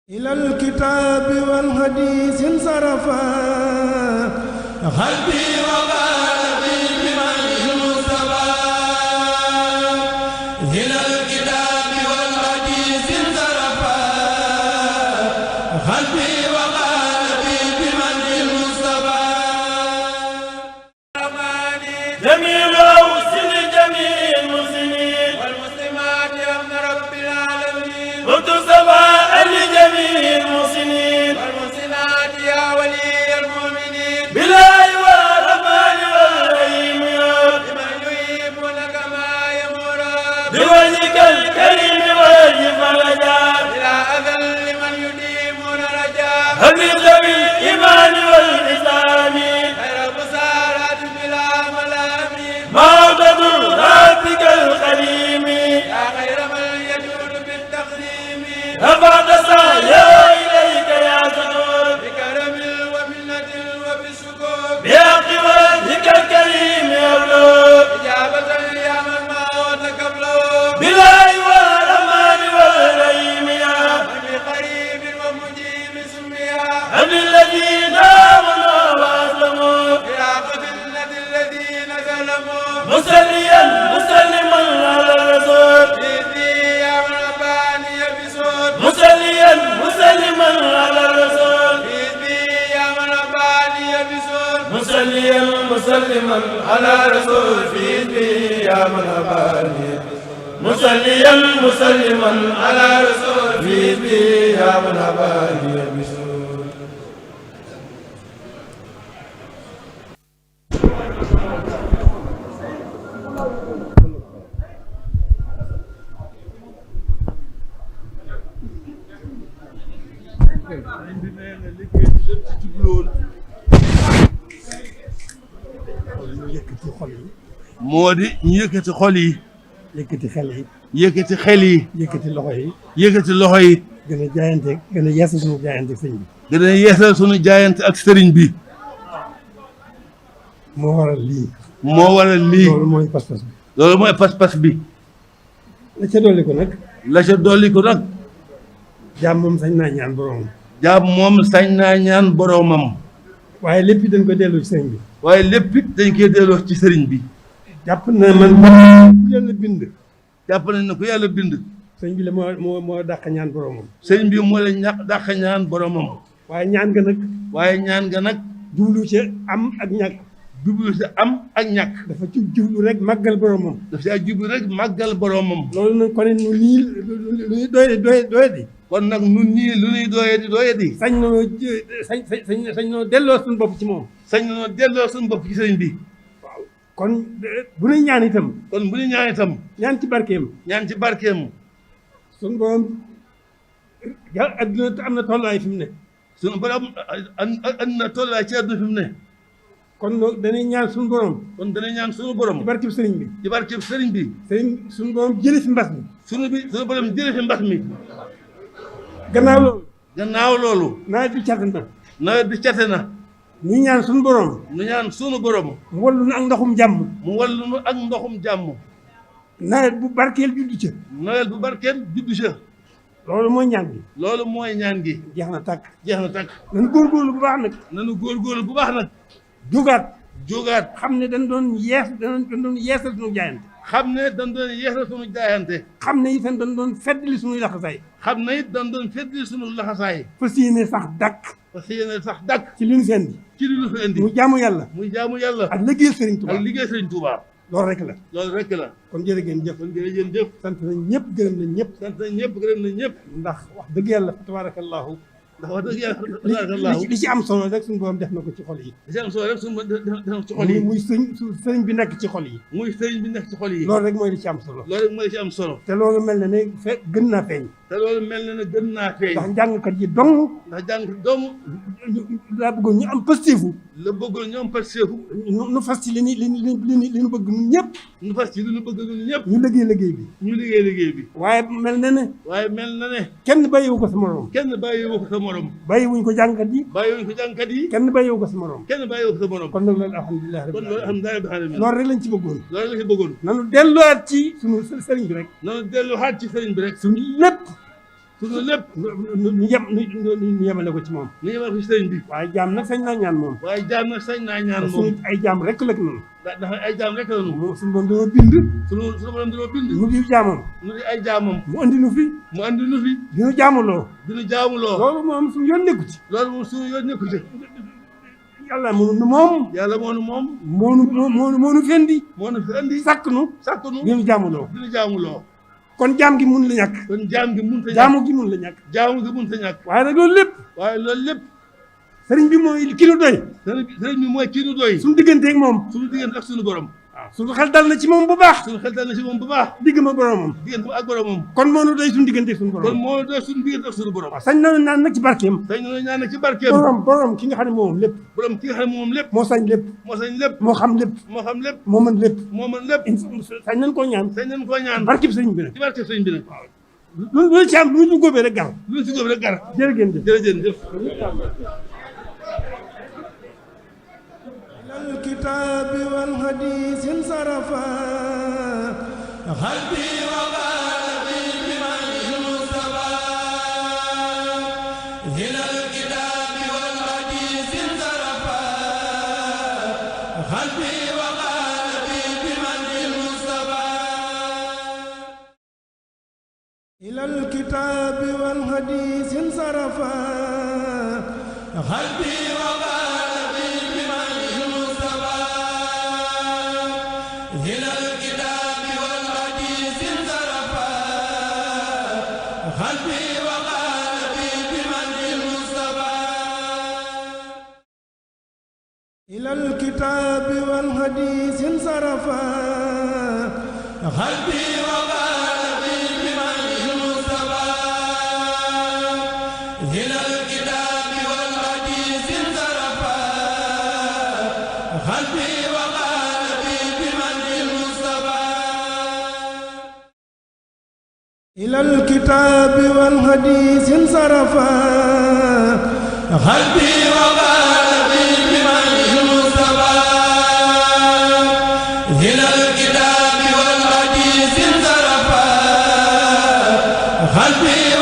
إلى الكتاب والحديث انصرفا قلبي وقلبي بمن المصطفى إلى الكتاب والحديث انصرفا قلبي وقلبي بمن المصطفى جميل أوسن جميع المسلمين والمسلمات يا ابن رب العالمين لجميع المحسنين والمحسنات يا ولي المؤمنين بالله والرحمن والرحيم لمن يحبونك ما يمر بوجهك الكريم وجه فرجاء إلى أذل لمن يديمون رجاء هب ذوي الإيمان والإسلام خير بصارات بلا ملام معبد ربك الكريم يا خير من يجود بالتقديم رفعت يا إليك يا سكور بكرم ومنة وبالشكور بحق وجهك الكريم يبلو إجابة يا من ما وتقبله بالله والرحمن والرحيم يا من بقريب ومجيب سميا هب الذين آمنوا وأسلموا إلى قتلة الذين ظلموا مسليا مسلما على الرسول مسليا مسلما على الرسول يا من رباني بسور مسليا مسلما على الرسول يا من رباني مسليا مسلما على الرسول يا من رباني بسور moo di ñu yëkkati xol yi yëkkati xel yi yëkkati xel yi yëkkati loxo yi yëkkati loxo yi gën a jaayante gën a yeesal suñu jaayante ak sëñ bi gën a yeesal suñu jaayante ak sëriñ bi moo waral lii loolu mooy pas-pas bi loolu mooy pas-pas bi la ca dolli ko nag jaam moom sañ naa ñaan boroomam jaam moom sañ naa ñaan boroomam waaye lépp dañ ko delloo ci sëriñ bi waaye lépp it dañ koy delloo ci sëriñ bi jàpp na man ku yàlla bind jàpp nañ ne ku yàlla bind sëriñ bi la moo dàq ñaan boroomam sëriñ bi moo la dàq ñaan boroomam waaye ñaan nga nag jublu ci am ak ñàkk dafa ci jublu rek màggal boroomam loolu nag kon nu nii lu ñuy doye di kon nag nun ñii lu ñuy doye di sañ noo delloo suñu bopp ci moom sañ noo delloo suñu bopp ci sëriñ bi waaw kon bu ñuy ñaan itam ñaan ci barkeem suñu borom adduna am na tolluwaay fi mu ne suñu borom am na tolluwaay ci adduna fi mu ne kon dañuy ñaan suñu borom ci barkeb sëriñ bi suñu borom jëlee fi mbas mi suñu borom jëlee fi mbas mi gannaaw loolu nawet bi cate na ñu ñaan suñu borom mu wallu nu ak ndoxum jàmm nawet bu barkeel juddu ca loolu mooy ñaan gi jeex na tàkk nanu góorgóorlu bu baax nag jógaat xam ne dañ doon yeesal suñu jaayante xam ne itam dañ doon feddali suñuy laxasaay fas yéene sax dàkk ci li ñu fi indi muy jaamu yàlla ak liggéey Sëriñ Tuubaa loolu rek la kon jërë ngeen jëf sant nañ ñëpp gërëm nañ ñëpp ndax wax dëgg yàlla tabaarakallaahu li ci am solo rek suñu borom def na ko ci xol yi muy sëriñ bi nekk ci xol yi loolu rek mooy li ci am solo te loolu mel na ne gën naa feeñ ndax jàngkat yi dong laa bëggoon ñu am pasteefu nu fas ci li ñu bëgg ñun ñëpp ñu liggéey liggéey bi waaye mel na ne kenn bàyyiwu ko sa morom bàyyiwuñ ko jàngkat yi kenn bàyyiwu ko sa morom kon nag loolu alhamdulilah loolu rek lañ ci bëggoon nanu delluwaat ci sunu sëriñ bi rek suñu lépp sunu lépp ñu yemale ko ci moom. ñu yemale ko ci sëriñ bi. waaye jaam nag sañ naa ñaan moom. waaye jaam nag sañ naa ñaan moom. sunu ay jaam rek la noonu. dafa ay jaam rek la noonu. sunu borom dañoo bind. sunu borom dañoo bind. mu di jaamam. mu di ay jaamam. mu andi nu fi. mu andi nu fi. dinu jaamuloo. dinu jaamuloo. loolu moom suñu yoon nekku ci. loolu moom suñu yoon nekku ci. yàlla moo nu moom. yàlla moo nu moom. moo nu fendi. moo nu fendi. sakk nu. dinu jaamuloo. dinu jaamuloo. kon jaam gi mun la ñàkk. kon jaam gi mun la ñàkk. jaamu gi mun la ñàkk. jaamu gi mun la ñàkk. waaye nag loolu lépp. waaye loolu lépp. sëriñ bi mooy ki nu doy. sëriñ bi mooy ki nu doy. suñu digganteeg moom. suñu diggante ak suñu borom. waaw suñu xel dal na ci moom bu baax. suñu xel dal na ci moom bu baax. digg ma boromam. diggante ak boromam. kon moo nu doy suñu diggante ak suñu borom. kon moo nu doy suñu diggante ak suñu borom. waaw sañ nañu naan nag ci barkeem. sañ nañu naan nag ci barkeem. borom ki nga xam ne moom lépp. borom ki nga xam ne moom lépp. moo sañ lépp. moo sañ lépp. moo xam lépp. moo xam lépp. moo mën lépp. moo mën lépp. sañ nañ koo ñaan. sañ nañ koo ñaan. barkeem sëriñ bi nag. ci barkeem sëriñ bi nag. waaw lu ci am lu ñu góobee rek gar. lu ñu ci góobee rek gar. jërëjëf jërëjëf. الكتاب والحديث انصرفا قلبي وقلبي بمن المصطفى إلى الكتاب والحديث انصرفا قلبي وقلبي بمن المصطفى إلى الكتاب والحديث انصرفا قلبي إلى الكتاب والحديث انصرفا قلبي وقلبي بمن المصطفى إلى الكتاب والحديث انصرفا قلبي وقلبي بمن المصطفى إلى الكتاب والحديث انصرفا قلبي وقلبي بمن إلى الكتاب والحديث انصرفا قلبي